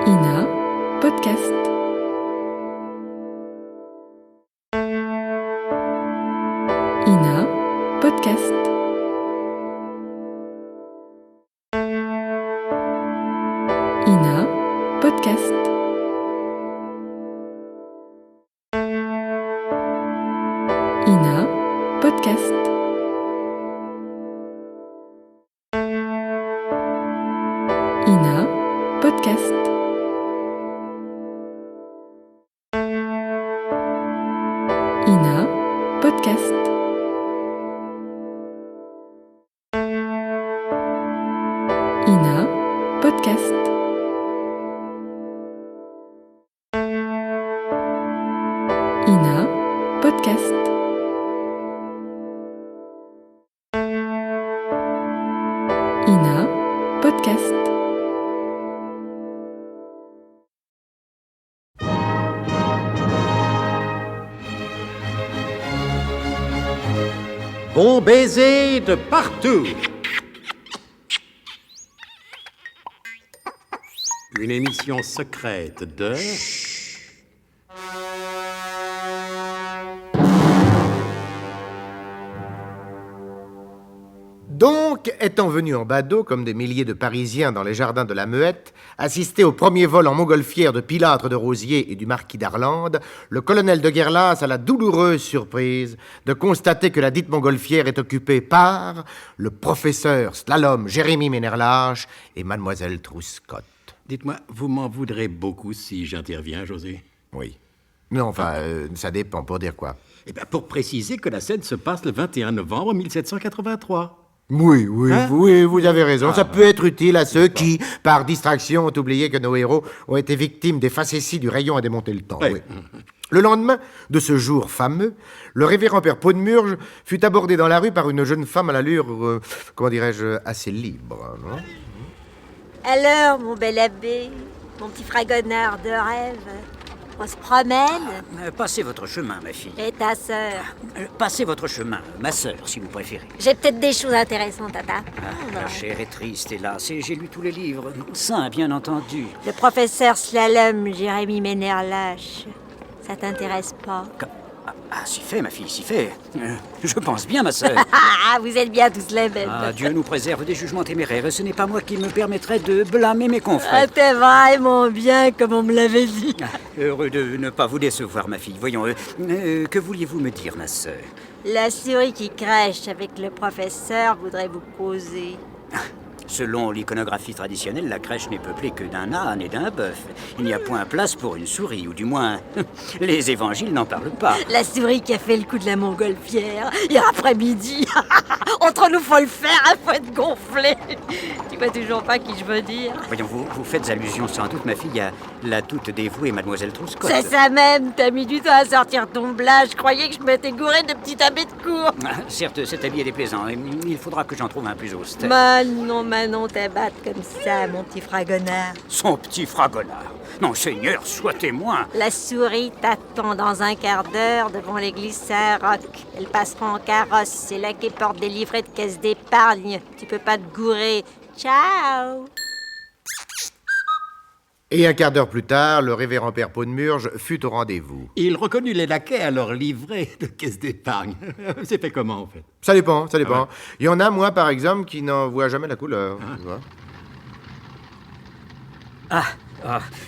Ina Podcast. Ina Podcast. Ina Podcast. Ina Podcast. Ina Podcast. Ina Podcast. Ina Podcast. Ina Podcast. Ina Podcast. Bon baiser de partout. Une émission secrète de... Donc, étant venus en badaud, comme des milliers de Parisiens dans les jardins de la Muette, assister au premier vol en montgolfière de Pilâtre de Rosier et du marquis d'Arlande, le colonel de Guerlas a la douloureuse surprise de constater que la dite montgolfière est occupée par le professeur slalom Jérémy Ménherlache et mademoiselle Trouscotte. Dites-moi, vous m'en voudrez beaucoup si j'interviens, José? Oui. Non, enfin, ça dépend, pour dire quoi? Eh bien, pour préciser que la scène se passe le 21 novembre 1783. Oui, Hein? oui, vous avez raison. Ça peut être utile à ceux qui, par distraction, ont oublié que nos héros ont été victimes des facéties du rayon à démonter le temps. Ouais. Oui. Le lendemain de ce jour fameux, le révérend père Paudemurge fut abordé dans la rue par une jeune femme à l'allure, comment dirais-je, assez libre. Non? Alors, mon bel abbé, mon petit fragonnard de rêve, on se promène? Passez votre chemin, ma fille. Et ta sœur? Passez votre chemin, ma sœur, si vous préférez. J'ai peut-être des choses intéressantes, tata. La chair est triste, hélas, et j'ai lu tous les livres. Saints, bien entendu. Le professeur slalom Jérémy Ménherlache, ça t'intéresse pas? Si fait, ma fille, si fait. Je pense bien, ma sœur. Ah, vous êtes bien tous les mêmes. Dieu nous préserve des jugements téméraires, et ce n'est pas moi qui me permettrai de blâmer mes Ah, confrères. t'es vraiment bien, comme on me l'avait dit. Heureux de ne pas vous décevoir, ma fille. Voyons, que vouliez-vous me dire, ma sœur? La souris qui crèche avec le professeur voudrait vous causer. Selon l'iconographie traditionnelle, la crèche n'est peuplée que d'un âne et d'un bœuf. Il n'y a point place pour une souris, ou du moins, les évangiles n'en parlent pas. La souris qui a fait le coup de la montgolfière hier après-midi. Entre nous, faut le faire, faut être gonflé. Tu vois toujours pas qui je veux dire. Voyons, vous faites allusion sans doute, ma fille, à la toute dévouée mademoiselle Trouscotte. C'est ça même, t'as mis du temps à sortir ton blage. Je croyais que je m'étais gouré de petits habits de cour. Certes, cet habit est déplaisant. Il faudra que j'en trouve un plus austère. Manon, t'abatte comme ça, mon petit fragonnard. Son petit fragonnard. Non, Seigneur, sois témoin. La souris t'attend dans un quart d'heure devant l'église Saint-Roch. Elle passera en carrosse. C'est là qu'elle porte des livrets de caisse d'épargne. Tu peux pas te gourer. Ciao. Et un quart d'heure plus tard, le révérend père Paudemurge fut au rendez-vous. Il reconnut les laquais à leur livret de caisse d'épargne. C'est fait comment, en fait? Ça dépend. Ah ouais. Il y en a, moi, par exemple, qui n'en voient jamais la couleur. Tu vois.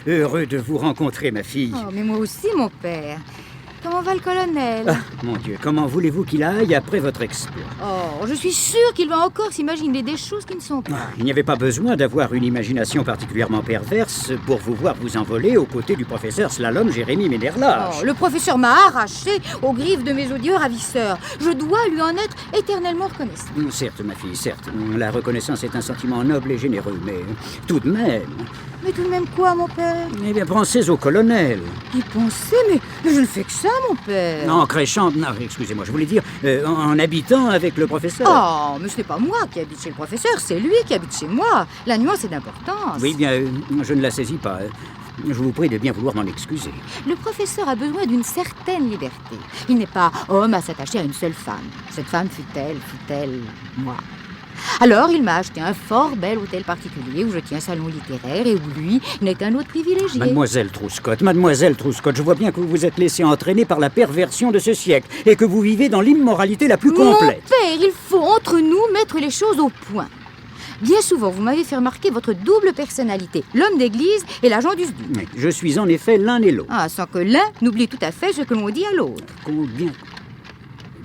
Heureux de vous rencontrer, ma fille. Oh, mais moi aussi, mon père. Comment va le colonel? Mon Dieu, comment voulez-vous qu'il aille après votre exploit? Oh, je suis sûre qu'il va encore s'imaginer des choses qui ne sont pas. Il n'y avait pas besoin d'avoir une imagination particulièrement perverse pour vous voir vous envoler aux côtés du professeur slalom Jérémy Ménherlache. Oh, le professeur m'a arraché aux griffes de mes odieux ravisseurs. Je dois lui en être éternellement reconnaissant. Certes, ma fille, certes. La reconnaissance est un sentiment noble et généreux, mais tout de même... Mais tout de même quoi, mon père? Eh bien, pensez au colonel. Y penser, mais je ne fais que ça, mon père. En crèchant... Non, excusez-moi, je voulais dire en habitant avec le professeur. Oh, mais ce n'est pas moi qui habite chez le professeur, c'est lui qui habite chez moi. La nuance est d'importance. Oui, bien, je ne la saisis pas. Je vous prie de bien vouloir m'en excuser. Le professeur a besoin d'une certaine liberté. Il n'est pas homme à s'attacher à une seule femme. Cette femme fut-elle moi. Alors, il m'a acheté un fort bel hôtel particulier où je tiens un salon littéraire et où lui n'est qu'un autre privilégié. Mademoiselle Trousscott, je vois bien que vous vous êtes laissé entraîner par la perversion de ce siècle et que vous vivez dans l'immoralité la plus complète. Mon père, il faut entre nous mettre les choses au point. Bien souvent, vous m'avez fait remarquer votre double personnalité, l'homme d'église et l'agent du SDUC. Mais je suis en effet l'un et l'autre. Ah, sans que l'un n'oublie tout à fait ce que l'on dit à l'autre. Combien...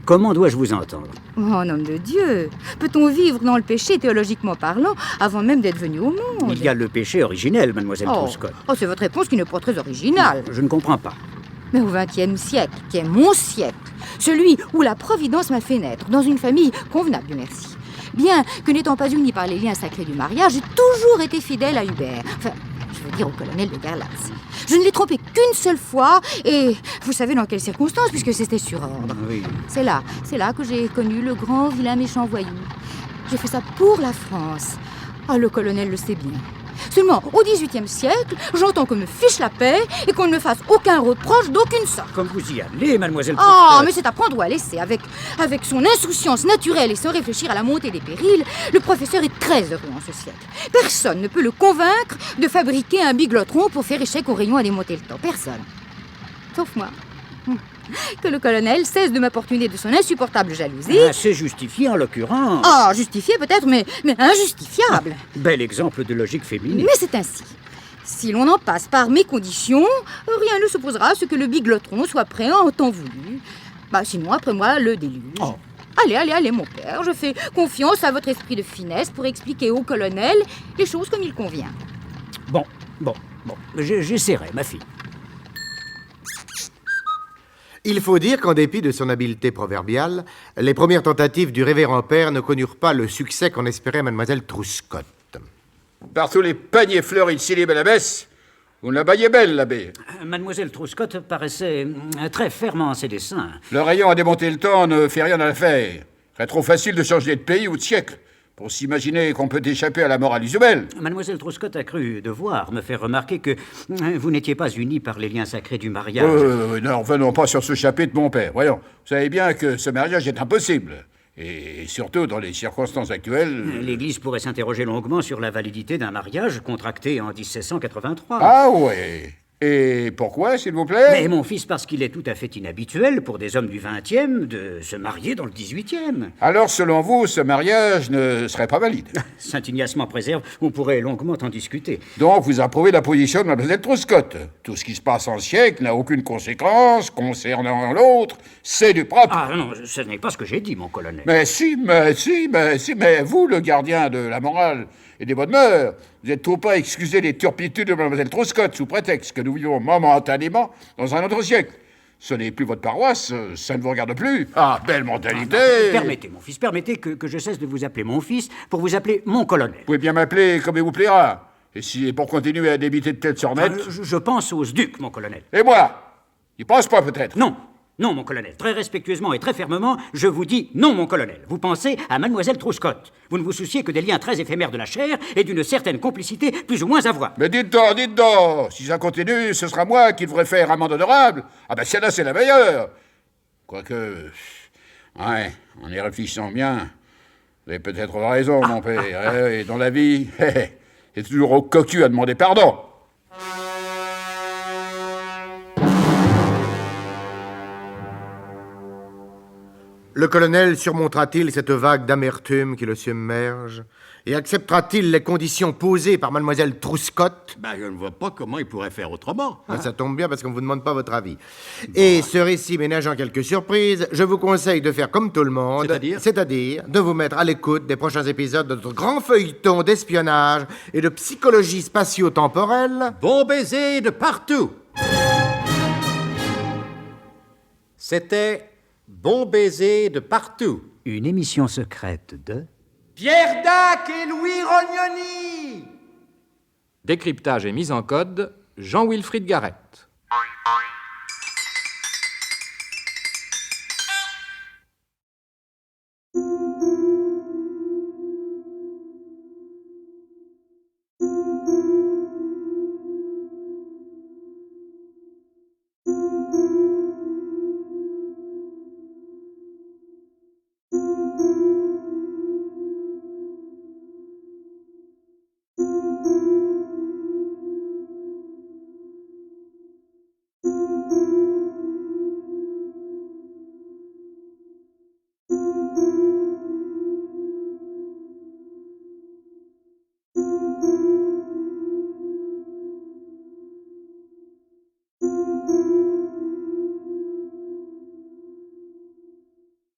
Comment dois-je vous entendre? Oh, nom de Dieu! Peut-on vivre dans le péché, théologiquement parlant, avant même d'être venu au monde? Il y a le péché originel, mademoiselle Trousscott. Oh, c'est votre réponse qui n'est pas très originale. Je ne comprends pas. Mais au XXe siècle, qui est mon siècle, celui où la Providence m'a fait naître, dans une famille convenable, Dieu merci. Bien que n'étant pas unie par les liens sacrés du mariage, j'ai toujours été fidèle à Hubert. Enfin, je veux dire au colonel de Gerlas. Je ne l'ai trompé qu'une seule fois, et vous savez dans quelles circonstances, puisque c'était sur ordre. Oui. C'est là que j'ai connu le grand vilain méchant voyou. J'ai fait ça pour la France. Ah, le colonel le sait bien. Seulement, au XVIIIe siècle, j'entends qu'on me fiche la paix et qu'on ne me fasse aucun reproche d'aucune sorte. Comme vous y allez, mademoiselle Ah, Trousscott. mais c'est à prendre ou à laisser. Avec son insouciance naturelle et sans réfléchir à la montée des périls, le professeur est très heureux en ce siècle. Personne ne peut le convaincre de fabriquer un biglotron pour faire échec au rayon à démonter le temps. Personne. Sauf moi. Que le colonel cesse de m'importuner de son insupportable jalousie. Ah, c'est justifié en l'occurrence. Ah, justifié peut-être, mais injustifiable. Bel exemple de logique féminine. Mais c'est ainsi. Si l'on en passe par mes conditions, rien ne s'opposera à ce que le biglotron soit prêt en temps voulu. Sinon, après moi, le déluge. Oh. Allez, mon père, je fais confiance à votre esprit de finesse pour expliquer au colonel les choses comme il convient. Bon. J'essaierai, ma fille. Il faut dire qu'en dépit de son habileté proverbiale, les premières tentatives du révérend père ne connurent pas le succès qu'en espérait mademoiselle Trousscott. Par tous les paniers fleuris de célibe à la messe, vous la baillez belle, l'abbé. Mademoiselle Trousscott paraissait très ferme en ses desseins. Le rayon à démonter le temps ne fait rien à l'affaire. C'est trop facile de changer de pays ou de siècle pour s'imaginer qu'on peut échapper à la morale usuelle. Mademoiselle Trousscott a cru devoir me faire remarquer que vous n'étiez pas unis par les liens sacrés du mariage. Non, venons pas sur ce chapitre, mon père. Voyons, vous savez bien que ce mariage est impossible. Et surtout, dans les circonstances actuelles... L'Église pourrait s'interroger longuement sur la validité d'un mariage contracté en 1783. Ah ouais. Et pourquoi, s'il vous plaît? Mais mon fils, parce qu'il est tout à fait inhabituel pour des hommes du 20e de se marier dans le 18e. Alors, selon vous, ce mariage ne serait pas valide? Saint Ignace m'en préserve, on pourrait longuement en discuter. Donc, vous approuvez la position de mademoiselle Trousscott. Tout ce qui se passe en siècle n'a aucune conséquence concernant l'autre, c'est du propre. Ah non, ce n'est pas ce que j'ai dit, mon colonel. Mais vous, le gardien de la morale et des bonnes mœurs, vous êtes trop pas à excuser les turpitudes de mademoiselle Trousscott sous prétexte que nous vivons momentanément dans un autre siècle. Ce n'est plus votre paroisse, ça ne vous regarde plus. Ah, belle mentalité. Permettez, mon fils, permettez que je cesse de vous appeler mon fils pour vous appeler mon colonel. Vous pouvez bien m'appeler comme il vous plaira. Et pour continuer à débiter de telles sornettes... Je pense au SDUC, mon colonel. Et moi? Il pense pas, peut-être? Non, mon colonel. Très respectueusement et très fermement, je vous dis non, mon colonel. Vous pensez à mademoiselle Trousscott. Vous ne vous souciez que des liens très éphémères de la chair et d'une certaine complicité plus ou moins à voir. Mais dites donc, si ça continue, ce sera moi qui devrais faire amende honorable. Ah ben celle-là, c'est la meilleure. Quoique, ouais, en y réfléchissant bien, vous avez peut-être raison, mon père. Et dans la vie, c'est toujours au cocu à demander pardon. Le colonel surmontera-t-il cette vague d'amertume qui le submerge et acceptera-t-il les conditions posées par mademoiselle Trousscott? Je ne vois pas comment il pourrait faire autrement. Ça tombe bien parce qu'on ne vous demande pas votre avis. Et ce récit ménageant quelques surprises, je vous conseille de faire comme tout le monde, c'est-à-dire de vous mettre à l'écoute des prochains épisodes de notre grand feuilleton d'espionnage et de psychologie spatio-temporelle. Bon baiser de partout. C'était Bon baiser de partout. Une émission secrète de... Pierre Dac et Louis Rognoni. Décryptage et mise en code, Jean-Wilfried Garrett.